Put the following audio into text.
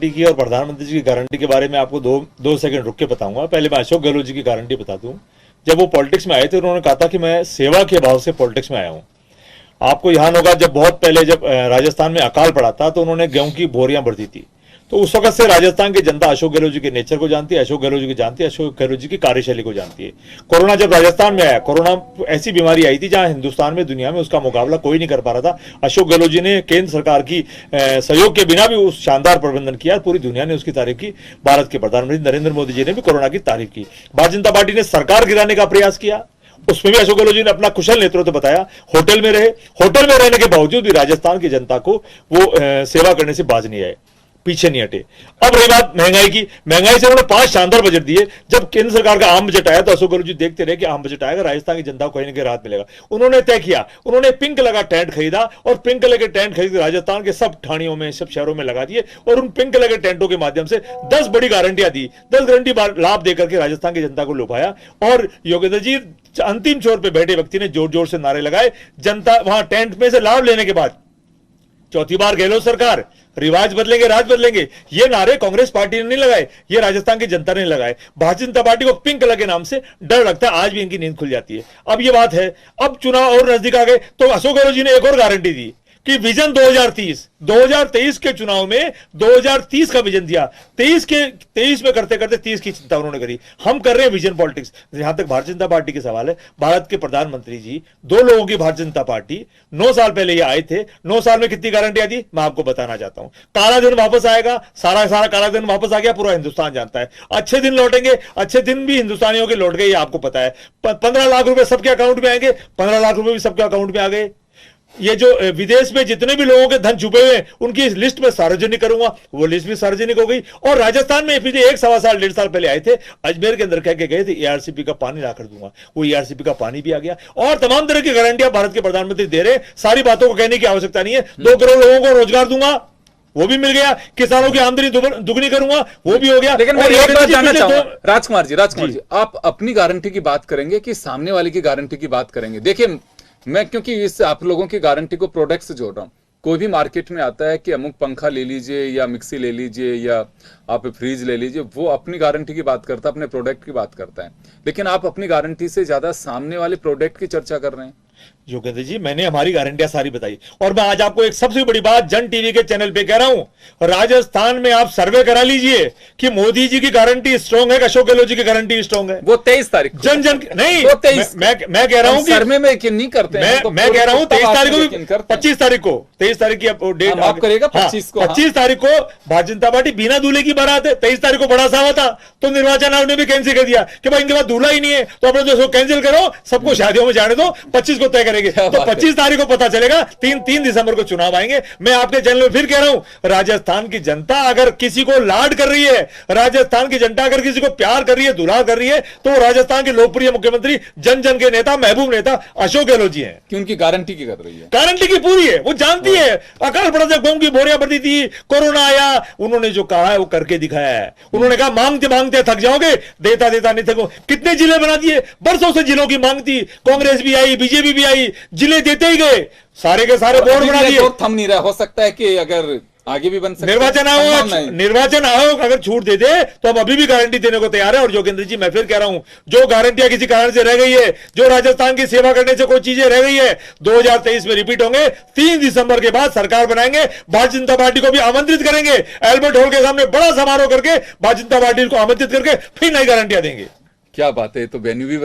की और प्रधानमंत्री जी की गारंटी के बारे में आपको दो सेकंड रुक के बताऊंगा। पहले मैं अशोक गहलोत जी की गारंटी बता दूं। जब वो पॉलिटिक्स में आए थे उन्होंने कहा था कि मैं सेवा के भाव से पॉलिटिक्स में आया हूं। आपको ध्यान होगा जब बहुत पहले जब राजस्थान में अकाल पड़ा था तो उन्होंने गेहूं की बोरियां भर दी थी। तो उस वक्त से राजस्थान की जनता अशोक गहलोत जी के नेचर को जानती है, अशोक गहलोत जी को जानती है, अशोक गहलोत जी की कार्यशैली को जानती है। कोरोना जब राजस्थान में आया, कोरोना ऐसी बीमारी आई थी जहां हिंदुस्तान में दुनिया में उसका मुकाबला कोई नहीं कर पा रहा था। अशोक गहलोत जी ने केंद्र सरकार की सहयोग के बिना भी उस शानदार प्रबंधन किया। पूरी दुनिया ने उसकी तारीफ की। भारत के प्रधानमंत्री नरेंद्र मोदी जी ने भी कोरोना की तारीफ की। भारतीय जनता पार्टी ने सरकार गिराने का प्रयास किया, उसमें भी अशोक गहलोत जी ने अपना कुशल नेतृत्व बताया। होटल में रहे, होटल में रहने के बावजूद भी राजस्थान की जनता को वो सेवा करने से बाज नहीं आए, पीछे नहीं हटे। अब रही बात महंगाई की, महंगाई से उन्होंने 5 शानदार बजट दिए। जब केंद्र सरकार का आम बजट आया तो अशोक गहलोत जी देखते रहे कि आम बजट आएगा, राजस्थान की जनता को कहीं ना कहीं राहत मिलेगा। उन्होंने तय किया, उन्होंने पिंक कलर का टेंट खरीदा और पिंक कलर के टेंट खरीद राजस्थान के सब ठाणियों में, सब शहरों में लगा दिए और उन पिंक कलर के टेंटों के माध्यम से 10 बड़ी गारंटियां दी, 10 गारंटी लाभ देकर के राजस्थान की जनता को लुभाया। और योगेंद्र जी अंतिम छोर पर बैठे व्यक्ति ने जोर जोर से नारे लगाए। जनता वहां टेंट में से लाभ लेने के बाद चौथी बार गहलोत सरकार, रिवाज बदलेंगे, राज बदलेंगे, ये नारे कांग्रेस पार्टी ने नहीं लगाए, ये राजस्थान की जनता ने लगाए। भारतीय जनता पार्टी को पिंक कलर के नाम से डर लगता है, आज भी इनकी नींद खुल जाती है। अब ये बात है, अब चुनाव और नजदीक आ गए तो अशोक गहलोत जी ने एक और गारंटी दी कि विजन 2023 के चुनाव में 2030 का विजन दिया। 23 में करते करते 30 की चिंता उन्होंने करी। हम कर रहे हैं विजन पॉलिटिक्स। जहां तक भारतीय जनता पार्टी के सवाल है, भारत के प्रधानमंत्री जी, 2 लोगों की भारतीय जनता पार्टी 9 साल पहले ये आए थे। 9 साल में कितनी गारंटियां दी मैं आपको बताना चाहता हूं। काला दिन वापस आएगा, सारा काला दिन वापस आ गया, पूरा हिंदुस्तान जानता है। अच्छे दिन लौटेंगे, अच्छे दिन भी हिंदुस्तानियों के लौट गए, ये आपको पता है। 15 लाख रुपए सबके अकाउंट में आएंगे, 15 लाख रुपए भी सबके अकाउंट में आ गए। ये जो विदेश में जितने भी लोगों के धन छुपे हुए हैं उनकी इस लिस्ट में सार्वजनिक करूंगा, वो लिस्ट भी सार्वजनिक हो गई। और राजस्थान में पिछले 1-1.25 साल 1.5 साल पहले आए थे, अजमेर के अंदर कह के गए थे एआरसीपी का पानी ला कर दूंगा, वो एआरसीपी का पानी भी आ गया। और तमाम तरह की गारंटियां भारत के प्रधानमंत्री दे रहे हैं। सारी बातों को कहने की आवश्यकता नहीं है। 2 करोड़ लोगों को रोजगार दूंगा, वो भी मिल गया। किसानों की आमदनी दुगनी करूंगा, वो भी हो गया। लेकिन मैं एक बात जानना चाहूंगा राजकुमार जी, आप अपनी गारंटी की बात करेंगे कि सामने वाले की गारंटी की बात करेंगे? देखिए, मैं क्योंकि इस आप लोगों की गारंटी को प्रोडक्ट से जोड़ रहा हूं। कोई भी मार्केट में आता है कि अमुक पंखा ले लीजिए या मिक्सी ले लीजिए या आप फ्रिज ले लीजिए, वो अपनी गारंटी की बात करता है, अपने प्रोडक्ट की बात करता है। लेकिन आप अपनी गारंटी से ज्यादा सामने वाले प्रोडक्ट की चर्चा कर रहे हैं। योगेंद्र जी, मैंने हमारी गारंटियां सारी बताई। और मैं आज आपको एक सबसे बड़ी बात जन टीवी के चैनल पे कह रहा हूं, राजस्थान में आप सर्वे करा लीजिए कि मोदी जी की गारंटी स्ट्रांग है, अशोक गहलोत जी की गारंटी स्ट्रांग है। वो 23 तारीख जन नहीं, वो 23 मैं कह रहा हूं कि सर्वे में यकीन नहीं करते हैं। मैं कह रहा हूं 23 तारीख को, 25 तारीख को, 23 तारीख की डेट आप करेगा 25 को। 25 तारीख को भारतीय जनता पार्टी बिना दूल्हे की बारात है। 23 तारीख को बड़ा सावा था तो निर्वाचन आयोग ने भी कैंसिल कर दिया कि भाई इनके बाद दूल्हा ही नहीं है, तो अपने दोस्तों कैंसिल करो, सबको शादियों में जाने दो, 25 को तय करेंगे। तो 25 तारीख को पता चलेगा। 3 दिसंबर को चुनाव आएंगे। मैं आपके चैनल में फिर कह रहा हूं, राजस्थान की जनता अगर किसी को लाड कर रही है, राजस्थान की जनता अगर किसी को प्यार कर रही है, दुलार कर रही है, तो राजस्थान के लोकप्रिय मुख्यमंत्री, जन जन के नेता, महबूब नेता अशोक गहलोत जी हैं। कि उनकी गारंटी की कर रही है, गारंटी की पूरी है, वो जानती है। अकाल पड़ा था, गेहूं की बोरियां भरती थी, कोरोना आया, उन्होंने जो कहा है वो करके दिखाया है। उन्होंने कहा मांगते मांगते थक जाओगे, देता देता नहीं थको। कितने जिले बना दिए, बरसों से जिलों की मांग थी, कांग्रेस भी आई, बीजेपी भी आई, जिले देते ही गए, सारे के सारे बोर्ड बना दिए। थम नहीं रहा, हो सकता है कि अगर आगे भी बन सकता है। निर्वाचन आयोग अगर छूट दे दे तो हम अभी भी गारंटी देने को तैयार है। और योगेंद्र जी, मैं फिर कह रहा हूं, जो गारंटियां किसी कारण से रह गई है, जो राजस्थान की सेवा करने से कोई चीजें रह गई है, 2023 में रिपीट होंगे। 3 दिसंबर के बाद सरकार बनाएंगे। भारतीय जनता पार्टी को भी आमंत्रित करेंगे, एल्बर्ट हॉल के सामने बड़ा समारोह करके भारतीय जनता पार्टी को आमंत्रित करके फिर नई गारंटियां देंगे। क्या बात है, तो वेन्यू भी